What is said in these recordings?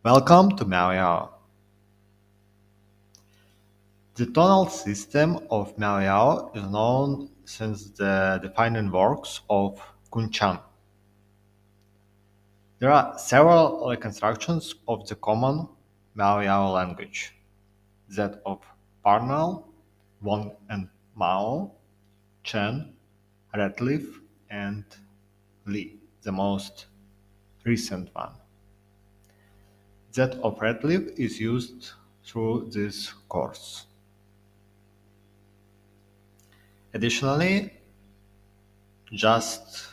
Welcome to Miao-Yao. The tonal system of Miao-Yao is known since the defining works of Kunchan. There are several reconstructions of the common Miao-Yao language, that of Parnell, Wong and Mao, Chen, Ratliff, and Li, the most recent one. That of Ratliff is used through this course. Additionally, just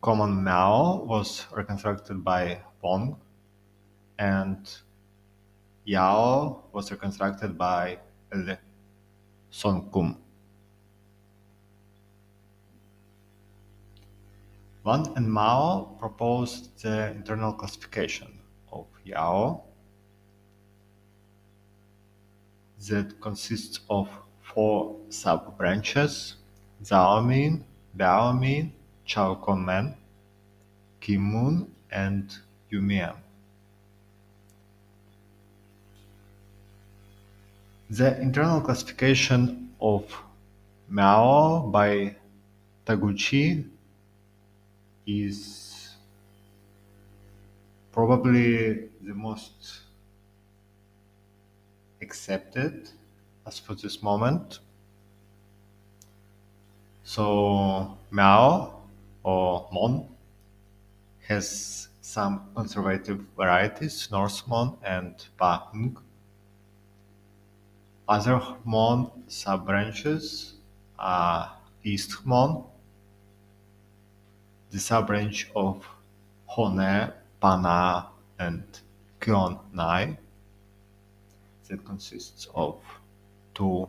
common Miao was reconstructed by Wong, and Yao was reconstructed by Le Sonkum. Wang and Mao proposed the internal classification of Yao that consists of four sub-branches: Zhao-Mien, Biao-Mien, Chao-Kon-Men, Kim-Mun, and Yu-Mien. The internal classification of Miao by Taguchi is probably the most accepted as for this moment. So Miao or Mon has some conservative varieties, North Mon and Pa Hmong. Other Hmong sub-branches are East Hmong, the sub-branch of Hone, Pana, and Kyon Nai that consists of two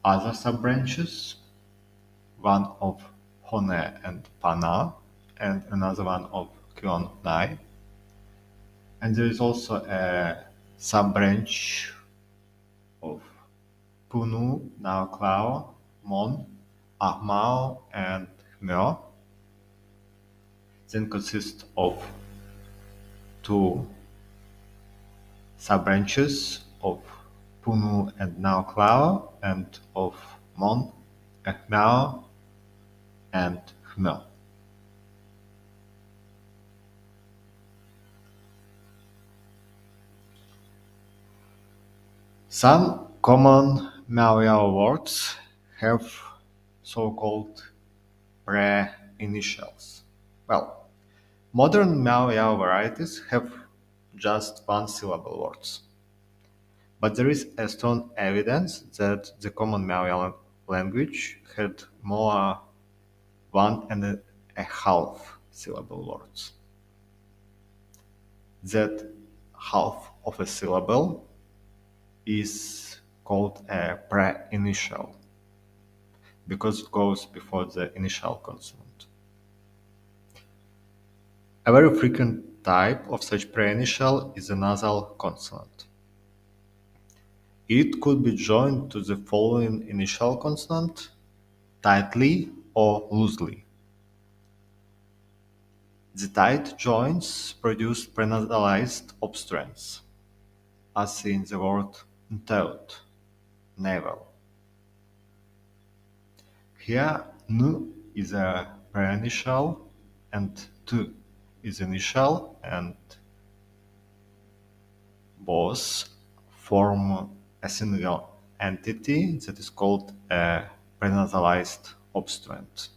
other sub-branches, one of Hone and Pana, and another one of Kyon Nai. And there is also a sub-branch of Punu, Nao Klao, Mon, Ahmao, and Hmeo. Then consists of two sub-branches of Punu and Nao Klao, and of Mon, Ahmao, and Hmeo. Some common Miao-Yao words have so-called pre-initials. Well, modern Miao-Yao varieties have just one-syllable words. But there is a strong evidence that the common Miao-Yao language had more one and a half syllable words. That half of a syllable is called a pre-initial because it goes before the initial consonant. A very frequent type of such pre-initial is a nasal consonant. It could be joined to the following initial consonant tightly or loosely. The tight joints produce prenasalized obstruents, as seen in the word throat, navel. Here, n is a pre-initial and t is initial, and both form a single entity that is called a prenasalized obstruent.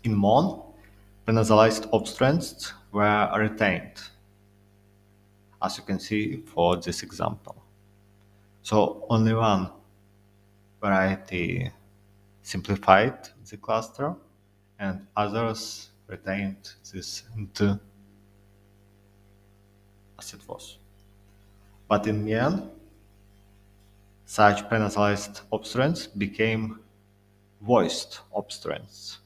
In Mon, prenasalized obstruents were retained, as you can see for this example. So only one variety simplified the cluster, and others retained this t as it was. But in Mien, such prenasalized obstruents became voiced obstruents.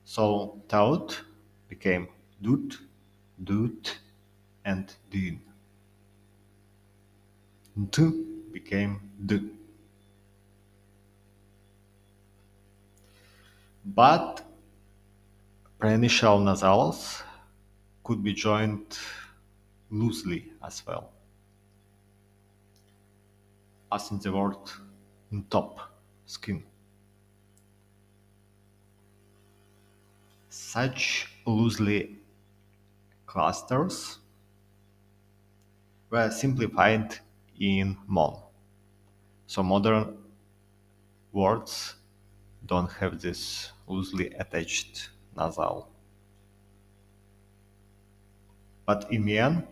So tout became dut, dut, and din. D became d. But prenasal nasals could be joined loosely as well, as in the word top, skin. Such loosely clusters were simplified in Hmong. So modern words don't have this loosely attached nasal. But in Mien,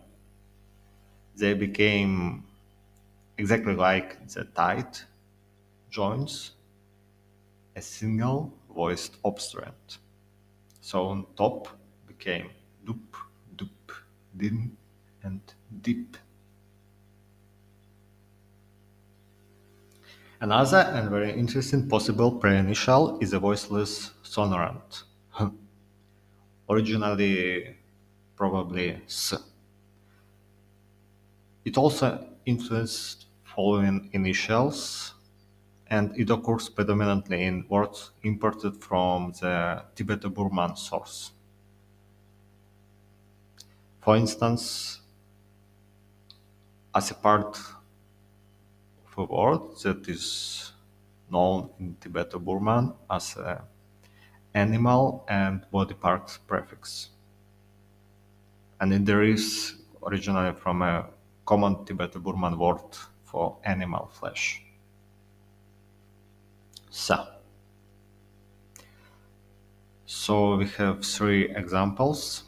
they became exactly like the tight joins, a single voiced obstruent. So on top became dup, dup, din, and dip. Another and very interesting possible prenasal is a voiceless sonorant, originally probably s. It also influenced following initials, and it occurs predominantly in words imported from the Tibeto-Burman source. For instance, as a part of a word that is known in Tibeto-Burman as an animal and body part prefix. And it derives originally from a common Tibeto-Burman word for animal flesh. So we have three examples.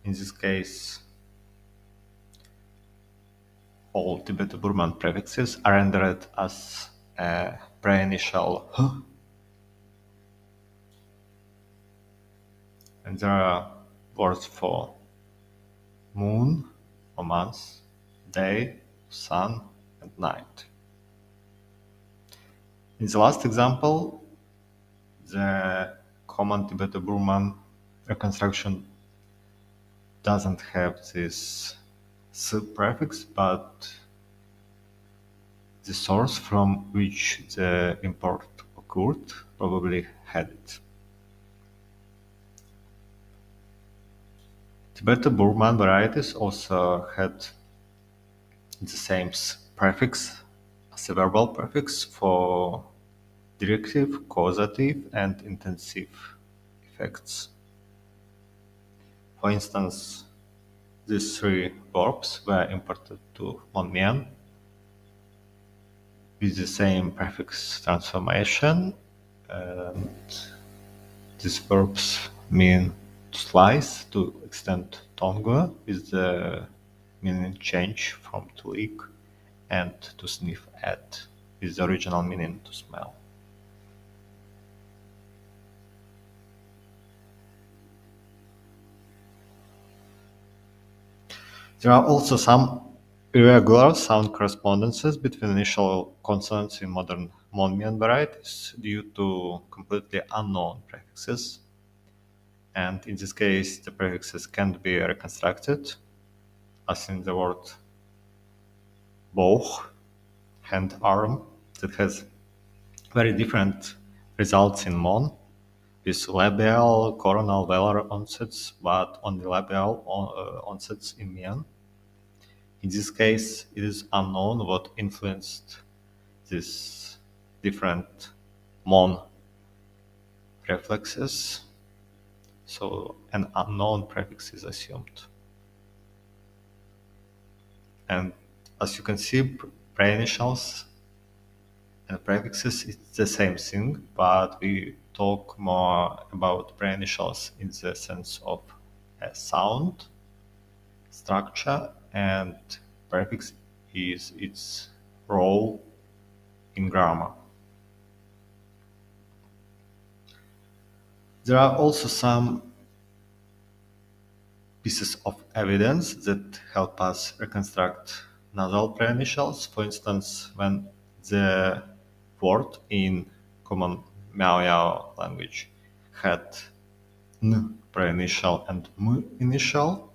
In this case, all Tibeto-Burman prefixes are rendered as a pre-initial h. And there are words for moon or month, day, sun, and night. In the last example, the common Tibeto-Burman reconstruction doesn't have this s prefix, but the source from which the import occurred probably had it. Tibeto-Burman varieties also had the same prefix as a verbal prefix for directive, causative, and intensive effects. For instance, these three verbs were imported to Hmong-Mien with the same prefix transformation, and these verbs mean to slice, to extend tongue, with the meaning change from to lick, and to sniff at, with the original meaning to smell. There are also some irregular sound correspondences between initial consonants in modern Hmong-Mien varieties due to completely unknown prefixes. And in this case, the prefixes can't be reconstructed, as in the word bow, hand, arm, that has very different results in Hmong, with labial, coronal, velar onsets, but only labial onsets in Mien. In this case, it is unknown what influenced these different Hmong reflexes, so an unknown prefix is assumed. And as you can see, pre-initials and prefixes, it's the same thing, but we talk more about pre-initials in the sense of a sound, structure, and prefix is its role in grammar. There are also some pieces of evidence that help us reconstruct nasal pre-initials. For instance, when the word in common Miao-Yao language had n pre-initial and m initial,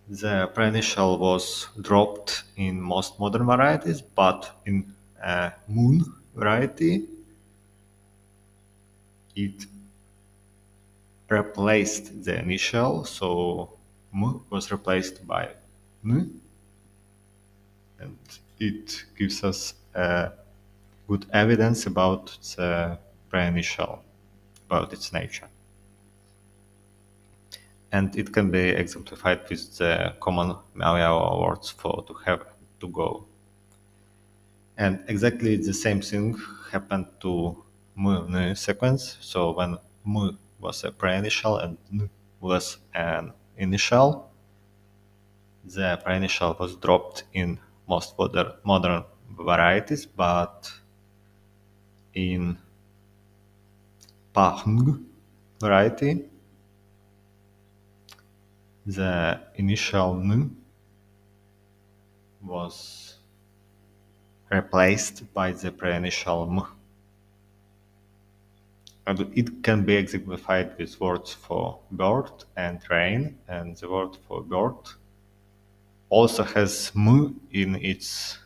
the pre-initial was dropped in most modern varieties, but in moon variety, it replaced the initial, so M was replaced by N, and it gives us good evidence about the pre-initial, about its nature. And it can be exemplified with the common Miao-Yao words for to have, to go. And exactly the same thing happened to M sequence. So when M was a pre-initial and N was an initial, the pre-initial was dropped in most modern varieties, but in Pahng variety, the initial N was replaced by the pre-initial M. And it can be exemplified with words for bird and rain, and the word for bird also has M in its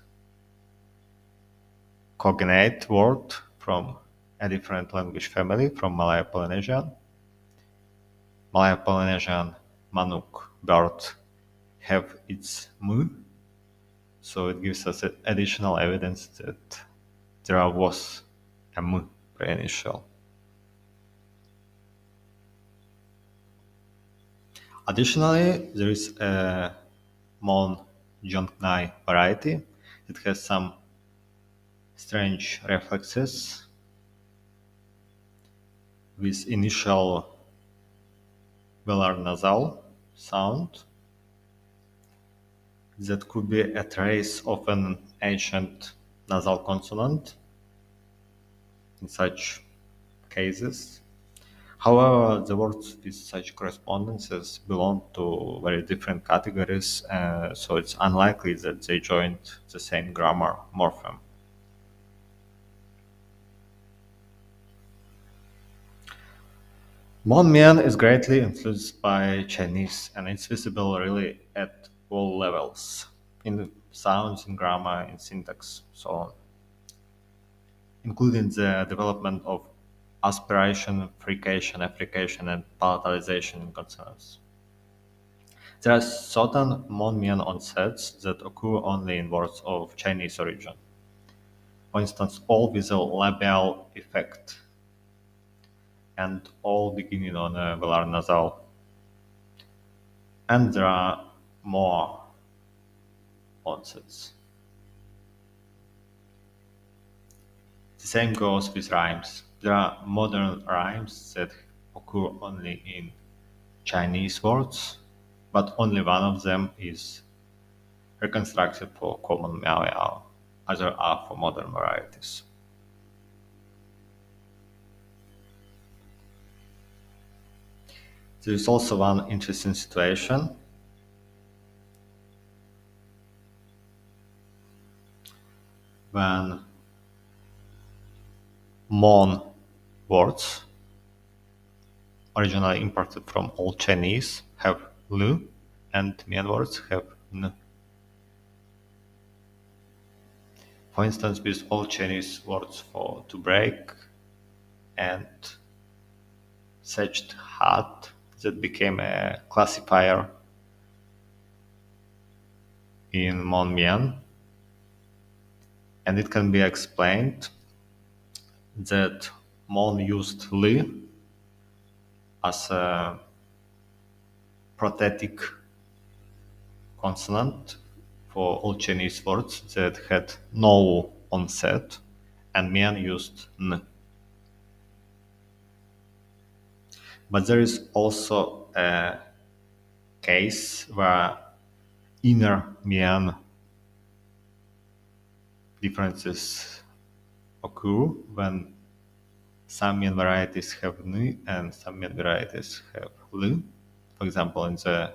cognate word from a different language family, from Malayo-Polynesian. Malayo-Polynesian manuk, bird, have its M, so it gives us additional evidence that there was a M pre-initial. Additionally, there is a Hmong variety. It has some strange reflexes with initial velar nasal sound that could be a trace of an ancient nasal consonant in such cases. However, the words with such correspondences belong to very different categories, so it's unlikely that they joined the same grammar morpheme. Hmong-Mien is greatly influenced by Chinese, and it's visible really at all levels, in sounds, in grammar, in syntax, so on, including the development of aspiration, frication, affrication, and palatalization in consonants. There are certain Hmong-Mien onsets that occur only in words of Chinese origin. For instance, all with a labial effect, and all beginning on a velar nasal. And there are more onsets. The same goes with rhymes. There are modern rhymes that occur only in Chinese words, but only one of them is reconstructed for common Miao-Yao. Others are for modern varieties. There is also one interesting situation when Hmong words, originally imported from Old Chinese, have Lu, and Mien words have N. For instance, with Old Chinese words for to break and setched hat, that became a classifier in Hmong-Mien, and it can be explained that Hmong used Li as a prothetic consonant for all Chinese words that had no onset, and Mien used N. But there is also a case where inner Mien differences occur when some Mien varieties have N and some Mien varieties have L. For example, in the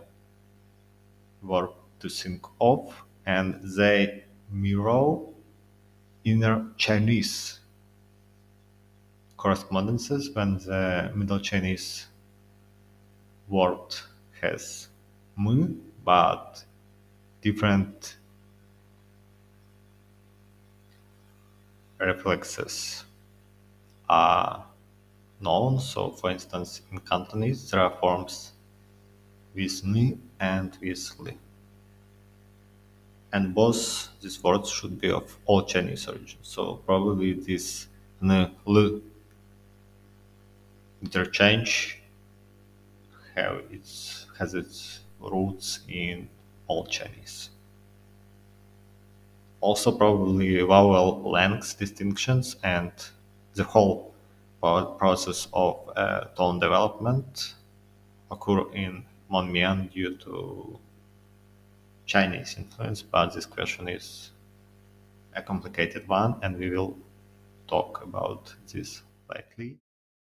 verb to think of, and they mirror inner Chinese correspondences when the Middle Chinese word has M, but different reflexes are known. So, for instance, in Cantonese, there are forms with ni and with li. And both these words should be of Old Chinese origin. So, probably this n, l interchange has its roots in Old Chinese. Also, probably vowel length distinctions and the whole process of tone development occur in Hmong-Mien due to Chinese influence, but this question is a complicated one, and we will talk about this lightly.